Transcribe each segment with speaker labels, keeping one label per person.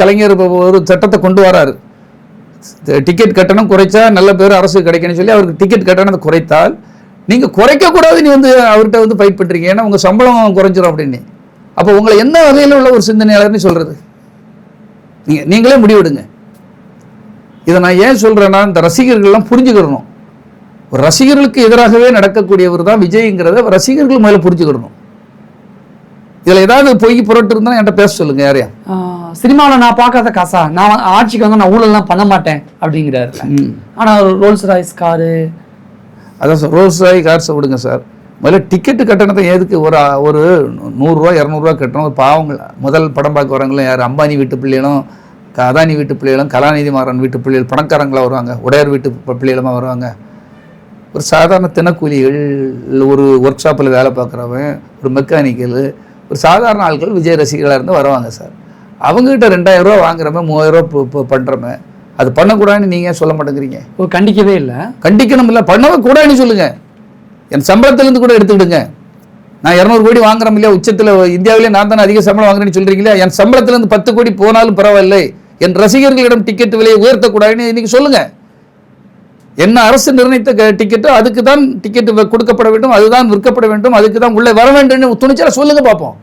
Speaker 1: கலைஞர் ஒரு சட்டத்தை கொண்டு வராரு, டிக்கெட் கட்டணம் குறைச்சா நல்ல பேர் அரசு கிடைக்கணும்னு சொல்லி அவருக்கு டிக்கெட் கட்டணத்தை குறைத்தால் நீங்கள் குறைக்கக்கூடாது, நீ அவர்கிட்ட ஃபைட் பண்ணுறீங்க, ஏன்னா உங்கள் சம்பளம் குறைஞ்சிரும் அப்படின்னு. அப்போ உங்களை என்ன வகையில் உள்ள ஒரு சிந்தனையாளர்னு சொல்கிறது? நீங்களே முடிவெடுங்க. இதை நான் ஏன் சொல்கிறேன்னா, இந்த ரசிகர்கள்லாம் புரிஞ்சுக்கிடணும். ஒரு ரசிகர்களுக்கு எதிராகவே நடக்கக்கூடியவர் தான் விஜய்ங்கிறத ரசிகர்கள் மேலே புரிஞ்சுக்கிடணும். இதில் ஏதாவது பொய் புரட்டு இருந்தால் என்கிட்ட பேச சொல்லுங்க. யாரையா
Speaker 2: சினிமாவில் நான் பார்க்காத காசா, நான் ஆட்சிக்கு வந்து நான் ஊழல்லாம் பண்ண மாட்டேன் அப்படிங்கிறாரு. ஆனால் ரோல்ஸ் ராய்ஸ் காரு,
Speaker 1: அதான் சார், ரோல்ஸ் ராய் கார்ஸை விடுங்க சார். முதல்ல டிக்கெட்டு கட்டணத்தை எதுக்கு ஒரு 100 ரூபா 200 ரூபா கட்டணும்? பாவங்கள் முதல் படம் பார்க்க வரவங்களும் யார்? அம்பானி வீட்டு பிள்ளைகளும், அதானி வீட்டு பிள்ளைகளும், கலாநிதி மாறன் வீட்டு பிள்ளைகள், பணக்காரங்களாக வருவாங்க, உடையார் வீட்டு பிள்ளைகளுமா வருவாங்க. ஒரு சாதாரண தினக்கூலிகள், ஒரு ஒர்க் ஷாப்பில் வேலை பார்க்குறவன், ஒரு மெக்கானிக்கல், ஒரு சாதாரண ஆட்கள் விஜய் ரசிகர்களாக இருந்து வருவாங்க சார். அவங்ககிட்ட 2000 ரூபா வாங்குறவன், 3000 ரூபா பண்ணுறவன், அது பண்ணக்கூடாதுன்னு நீங்கள் சொல்ல மாட்டேங்கிறீங்க.
Speaker 2: கண்டிக்கவே இல்லை.
Speaker 1: கண்டிக்கணும் இல்லை, பண்ணவே கூடாதுன்னு சொல்லுங்கள். என் சம்பளத்திலேருந்து கூட எடுத்துக்கிடுங்க. நான் 200 கோடி வாங்குறோம் இல்லையா, உச்சத்தில் இந்தியாவிலே நான் தானே அதிக சம்பளம் வாங்குறேன்னு சொல்கிறீங்களா? என் சம்பளத்திலேருந்து 10 கோடி போனாலும் பரவாயில்லை, என் ரசிகர்களிடம் டிக்கெட் விலையை உயர்த்தக்கூடாதுன்னு இன்றைக்கி சொல்லுங்கள். என்ன அரசு நிர்ணயித்த டிக்கெட்டோ அதுக்கு தான் டிக்கெட் கொடுக்கப்பட வேண்டும், அதுதான் விற்கப்பட வேண்டும், அதுக்கு தான் உள்ளே வர வேண்டும் துணிச்சல சொல்லுங்க பார்ப்போம்.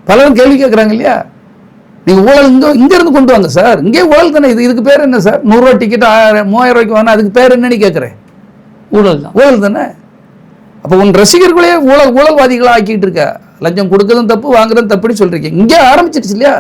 Speaker 1: பலரும் கேள்வி கேட்குறாங்க இல்லையா, நீங்கள் ஊழல் இங்கே இருந்து கொண்டு வாங்க சார். இங்கே ஊழல் தானே. இதுக்கு பேர் என்ன சார்? 100 ரூபா டிக்கெட் 3000 ரூபாய்க்கு வாங்க, அதுக்கு பேர் என்னன்னு கேட்குறேன். ஊழல் தான், ஊழல் தானே. அப்போ உன் ரசிகர்களே ஊழல்வாதிகளாக ஆக்கிட்டு இருக்க. லஞ்சம் கொடுக்கறதும் தப்பு, வாங்குறதும் தப்புன்னு சொல்றீங்க. இங்கே ஆரம்பிச்சிருச்சு இல்லையா?